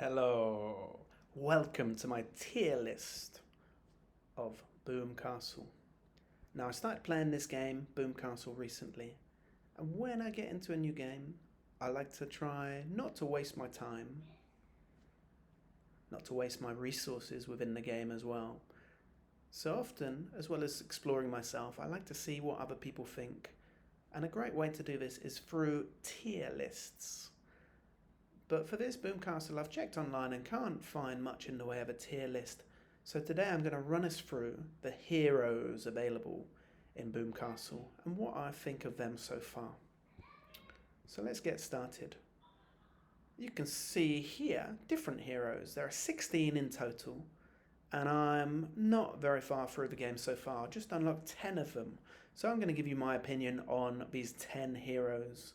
Hello, welcome to my tier list of Boom Castle. Now, I started playing this game, Boom Castle, recently, and when I get into a new game, I like to try not to waste my time, not to waste my resources within the game as well. So often, as well as exploring myself, I like to see what other people think, and a great way to do this is through tier lists. But for this Boom Castle, I've checked online and can't find much in the way of a tier list. So today I'm going to run us through the heroes available in Boom Castle and what I think of them so far. So let's get started. You can see here different heroes. There are 16 in total, and I'm not very far through the game so far. Just unlocked 10 of them. So I'm going to give you my opinion on these 10 heroes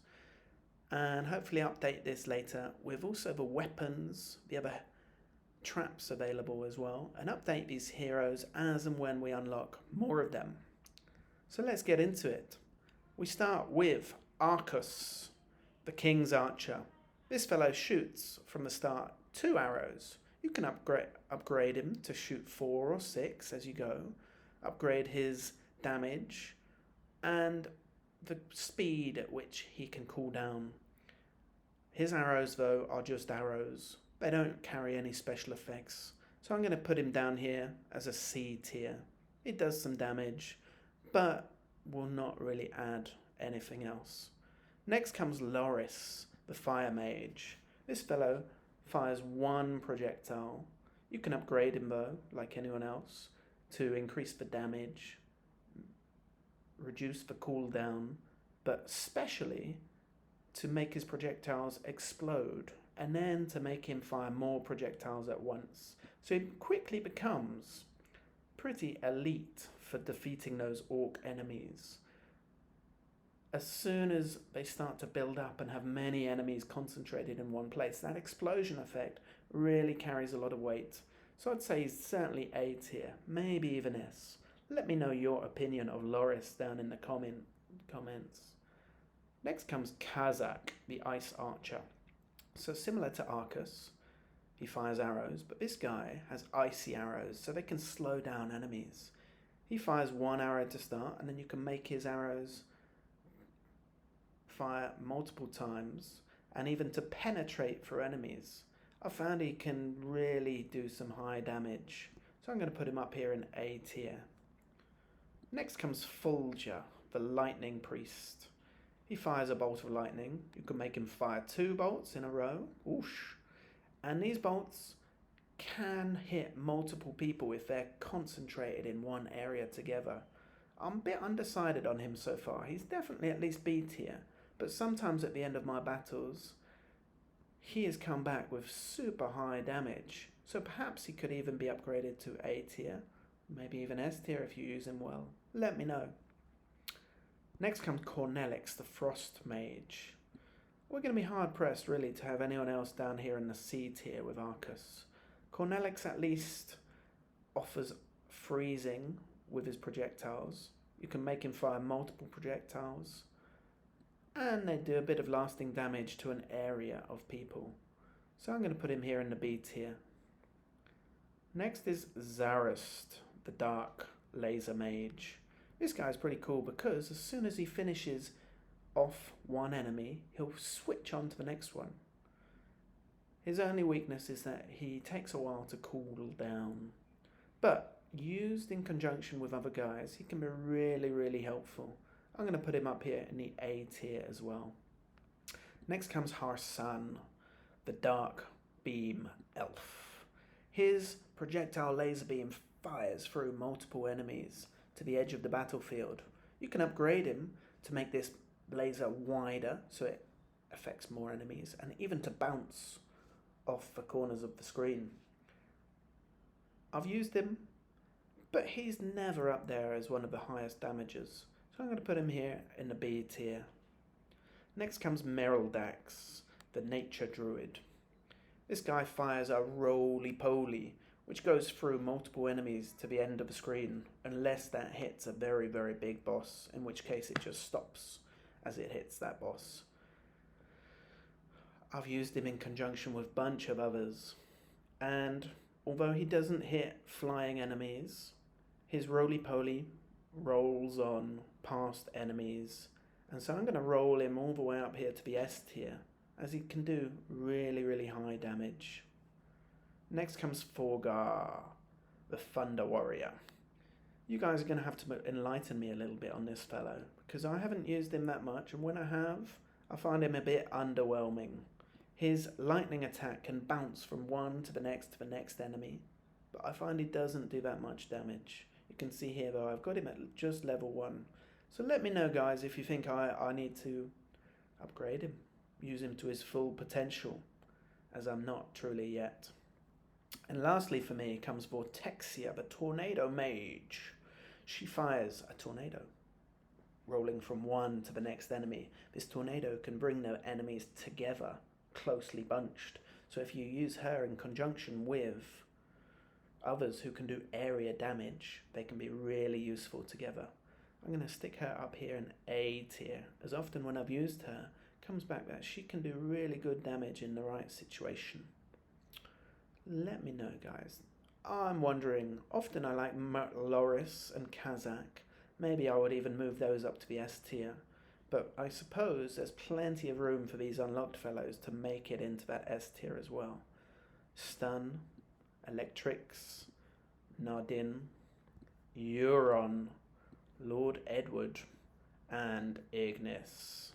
and hopefully update this later with also the weapons, the other traps available as well, and update these heroes as and when we unlock more of them. So let's get into it. We start with Arcus, the King's Archer. This fellow shoots from the start 2 arrows. You can upgrade him to shoot 4 or 6 as you go, upgrade his damage, and the speed at which he can cool down. His arrows, though, are just arrows. They don't carry any special effects. So I'm going to put him down here as a C tier. He does some damage, but will not really add anything else. Next comes Loris, the Fire Mage. This fellow fires 1 projectile. You can upgrade him, though, like anyone else, to increase the damage, reduce the cooldown, but especially to make his projectiles explode, and then to make him fire more projectiles at once. So he quickly becomes pretty elite for defeating those orc enemies. As soon as they start to build up and have many enemies concentrated in one place, that explosion effect really carries a lot of weight. So I'd say he's certainly A tier, maybe even S. Let me know your opinion of Loris down in the comments. Next comes Kazak, the Ice Archer. So similar to Arcus, he fires arrows, but this guy has icy arrows, so they can slow down enemies. He fires 1 arrow to start, and then you can make his arrows fire multiple times, and even to penetrate through enemies. I found he can really do some high damage, so I'm going to put him up here in A tier. Next comes Fulgur, the Lightning Priest. He fires a bolt of lightning. You can make him fire 2 bolts in a row. Whoosh. And these bolts can hit multiple people if they're concentrated in one area together. I'm a bit undecided on him so far. He's definitely at least B tier, but sometimes at the end of my battles, he has come back with super high damage. So perhaps he could even be upgraded to A tier, maybe even S tier if you use him well. Let me know. Next comes Cornelix, the Frost Mage. We're going to be hard pressed really to have anyone else down here in the C tier with Arcus. Cornelix at least offers freezing with his projectiles. You can make him fire multiple projectiles, and they do a bit of lasting damage to an area of people. So I'm going to put him here in the B tier. Next is Zarist, the Dark Laser Mage. This guy's pretty cool because as soon as he finishes off one enemy, he'll switch on to the next one. His only weakness is that he takes a while to cool down. But used in conjunction with other guys, he can be really, really helpful. I'm going to put him up here in the A tier as well. Next comes Harsan, the Dark Beam Elf. His projectile laser beam fires through multiple enemies to the edge of the battlefield. You can upgrade him to make this laser wider so it affects more enemies, and even to bounce off the corners of the screen. I've used him, but he's never up there as one of the highest damagers, so I'm going to put him here in the B tier. Next comes Merildax, the Nature Druid. This guy fires a roly-poly, which goes through multiple enemies to the end of the screen, unless that hits a very, very big boss, in which case it just stops as it hits that boss. I've used him in conjunction with a bunch of others. And although he doesn't hit flying enemies, his roly-poly rolls on past enemies. And so I'm going to roll him all the way up here to the S tier, as he can do really, really high damage. Next comes Forgar, the Thunder Warrior. You guys are going to have to enlighten me a little bit on this fellow, because I haven't used him that much, and when I have, I find him a bit underwhelming. His lightning attack can bounce from one to the next enemy, but I find he doesn't do that much damage. You can see here though, I've got him at just level 1. So let me know guys if you think I need to upgrade him, use him to his full potential, as I'm not truly yet. And lastly for me comes Vortexia, the Tornado Mage. She fires a tornado, rolling from one to the next enemy. This tornado can bring the enemies together, closely bunched. So if you use her in conjunction with others who can do area damage, they can be really useful together. I'm going to stick her up here in A tier, as often when I've used her, it comes back that she can do really good damage in the right situation. Let me know guys. I'm wondering, often I like Loris and Kazakh. Maybe I would even move those up to the S tier. But I suppose there's plenty of room for these unlocked fellows to make it into that S tier as well. Stun, Electrix, Nardin, Euron, Lord Edward, and Ignis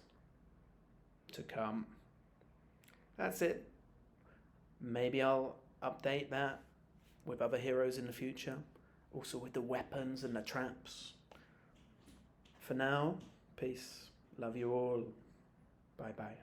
to come. That's it. Maybe I'll update that with other heroes in the future, also with the weapons and the traps. For now, peace. Love you all. Bye bye.